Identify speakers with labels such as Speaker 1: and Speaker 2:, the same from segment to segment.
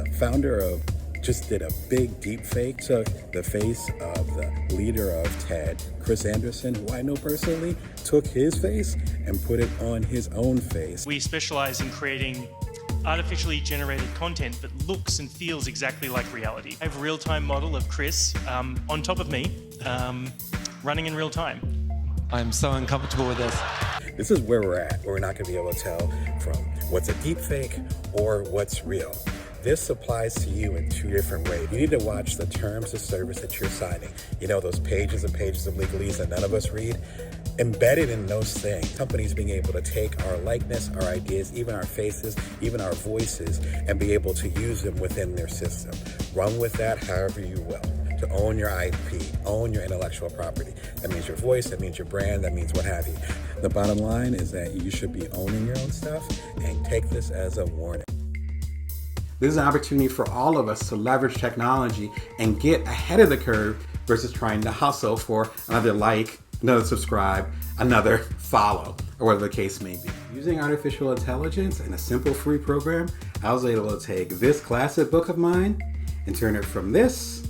Speaker 1: the founder of just did a big deep fake, took the face of the leader of TED, Chris Anderson, who I know personally, took his face and put it on his own face.
Speaker 2: We specialize in creating artificially generated content that looks and feels exactly like reality. I have a real-time model of Chris on top of me, running in real time.
Speaker 3: I'm so uncomfortable with this.
Speaker 1: This is where we're at, where we're not going to be able to tell from what's a deep fake or what's real. This applies to you in two different ways. You need to watch the terms of service that you're signing. You know, those pages and pages of legalese that none of us read. Embedded in those things, companies being able to take our likeness, our ideas, even our faces, even our voices, and be able to use them within their system. Run with that however you will. To own your IP, own your intellectual property. That means your voice, that means your brand, that means what have you. The bottom line is that you should be owning your own stuff, and take this as a warning.
Speaker 4: This is an opportunity for all of us to leverage technology and get ahead of the curve versus trying to hustle for another like, another subscribe, another follow, or whatever the case may be. Using artificial intelligence in a simple free program, I was able to take this classic book of mine and turn it from this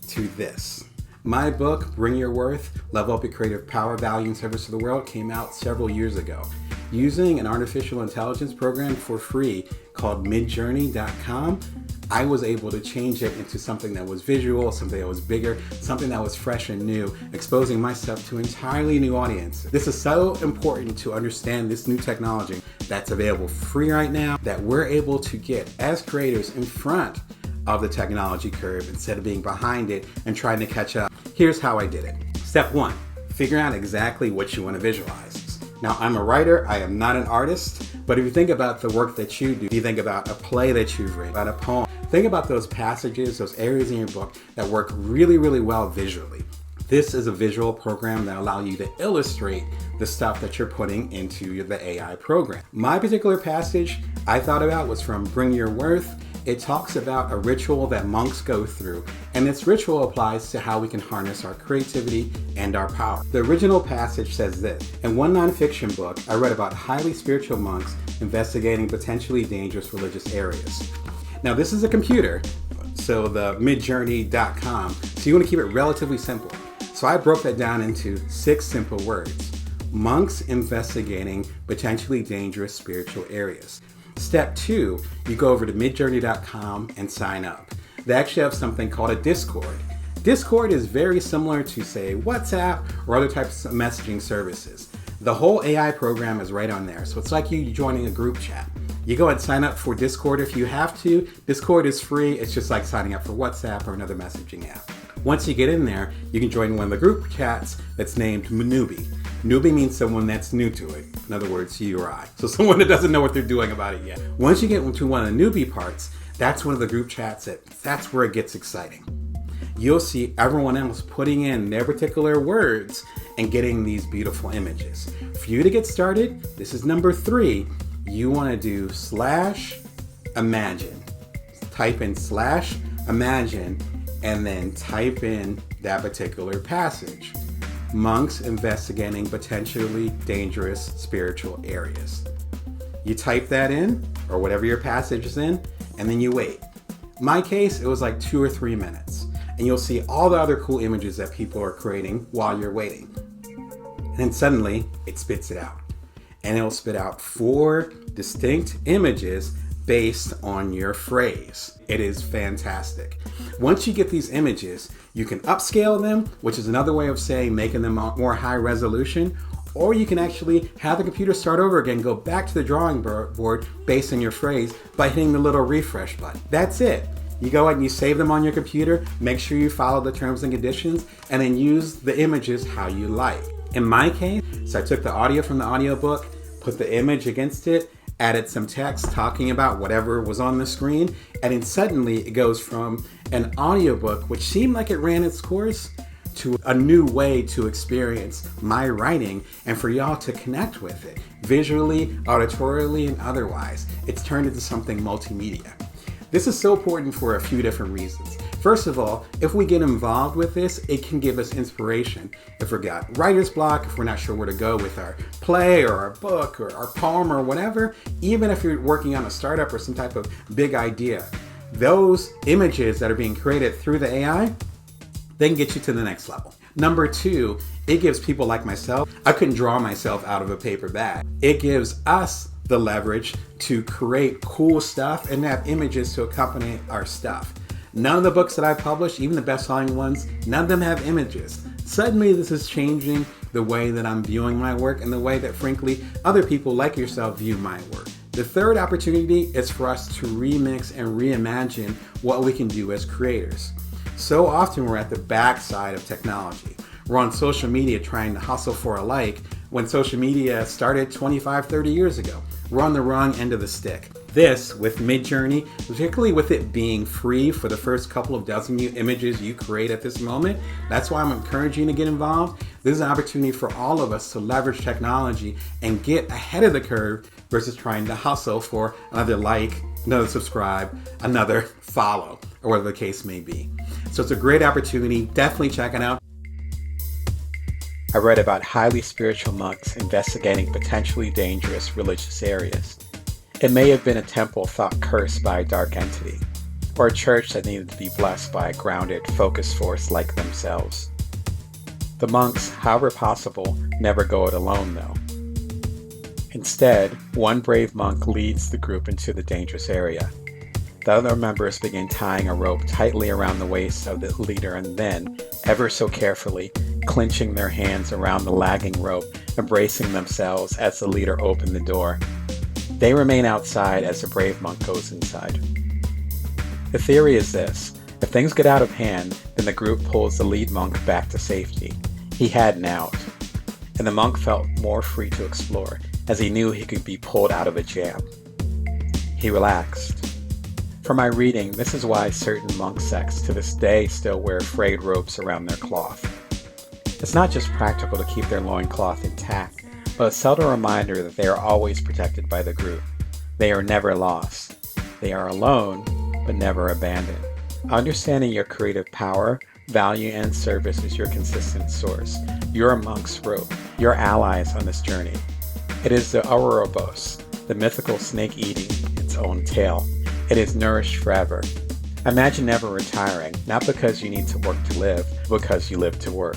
Speaker 4: to this. My book, Bring Your Worth, Level Up Your Creative Power, Value, and Service to the World, came out several years ago. Using an artificial intelligence program for free called Midjourney.com, I was able to change it into something that was visual, something that was bigger, something that was fresh and new, exposing myself to an entirely new audience. This is so important to understand this new technology that's available free right now, that we're able to get as creators in front of the technology curve instead of being behind it and trying to catch up. Here's how I did it. Step 1, figure out exactly what you want to visualize. Now, I'm a writer, I am not an artist, but if you think about the work that you do, you think about a play that you've written, about a poem, think about those passages, those areas in your book that work really, really well visually. This is a visual program that allows you to illustrate the stuff that you're putting into the AI program. My particular passage I thought about was from Bring Your Worth. It talks about a ritual that monks go through, and this ritual applies to how we can harness our creativity and our power. The original passage says this: in one nonfiction book, I read about highly spiritual monks investigating potentially dangerous religious areas. Now, this is a computer, so the Midjourney.com, so you want to keep it relatively simple. So I broke that down into 6 simple words: monks investigating potentially dangerous spiritual areas. Step 2, you go over to Midjourney.com and sign up. They actually have something called a Discord. Discord is very similar to, say, WhatsApp or other types of messaging services. The whole AI program is right on there, so it's like you joining a group chat. You go and sign up for Discord if you have to. Discord is free. It's just like signing up for WhatsApp or another messaging app. Once you get in there, you can join one of the group chats that's named Newbie. Newbie means someone that's new to it. In other words, you or I. So someone that doesn't know what they're doing about it yet. Once you get into one of the newbie parts, that's one of the group chats that's where it gets exciting. You'll see everyone else putting in their particular words and getting these beautiful images. For you to get started, this is number 3. You want to do /imagine. Type in /imagine and then type in that particular passage. Monks investigating potentially dangerous spiritual areas. You type that in, or whatever your passage is in, and then you wait. In my case, it was like 2 or 3 minutes. And you'll see all the other cool images that people are creating while you're waiting. And then suddenly, it spits it out. And it'll spit out 4 distinct images based on your phrase. It is fantastic. Once you get these images, you can upscale them, which is another way of saying making them more high resolution, or you can actually have the computer start over again, go back to the drawing board based on your phrase by hitting the little refresh button. That's it. You go ahead and you save them on your computer, make sure you follow the terms and conditions, and then use the images how you like. In my case, so I took the audio from the audiobook, put the image against it, added some text talking about whatever was on the screen, and then suddenly it goes from an audiobook, which seemed like it ran its course, to a new way to experience my writing and for y'all to connect with it, visually, auditorially, and otherwise. It's turned into something multimedia. This is so important for a few different reasons. First of all, if we get involved with this, it can give us inspiration. If we've got writer's block, if we're not sure where to go with our play or our book or our poem or whatever, even if you're working on a startup or some type of big idea, those images that are being created through the AI, they can get you to the next level. Number two, it gives people like myself, I couldn't draw myself out of a paper bag. It gives us the leverage to create cool stuff and have images to accompany our stuff. None of the books that I've published, even the best-selling ones, none of them have images. Suddenly this is changing the way that I'm viewing my work and the way that, frankly, other people like yourself view my work. The third opportunity is for us to remix and reimagine what we can do as creators. So often we're at the backside of technology. We're on social media trying to hustle for a like when social media started 25, 30 years ago. We're on the wrong end of the stick. This, with Midjourney, particularly with it being free for the first couple of dozen images you create at this moment, that's why I'm encouraging you to get involved. This is an opportunity for all of us to leverage technology and get ahead of the curve versus trying to hustle for another like, another subscribe, another follow, or whatever the case may be. So it's a great opportunity. Definitely check it out.
Speaker 5: I read about highly spiritual monks investigating potentially dangerous religious areas. It may have been a temple thought cursed by a dark entity, or a church that needed to be blessed by a grounded, focused force like themselves. The monks, however possible, never go it alone though. Instead, one brave monk leads the group into the dangerous area. The other members begin tying a rope tightly around the waist of the leader and then, ever so carefully, clenching their hands around the lagging rope, embracing themselves as the leader opened the door. They remain outside as the brave monk goes inside. The theory is this: if things get out of hand, then the group pulls the lead monk back to safety. He had an out, and the monk felt more free to explore, as he knew he could be pulled out of a jam. He relaxed. From my reading, this is why certain monk sects to this day still wear frayed ropes around their cloth. It's not just practical to keep their loincloth intact, but a subtle reminder that they are always protected by the group. They are never lost. They are alone, but never abandoned. Understanding your creative power, value, and service is your consistent source. Your monk's rope, your allies on this journey. It is the Ouroboros, the mythical snake eating its own tail. It is nourished forever. Imagine never retiring, not because you need to work to live, but because you live to work.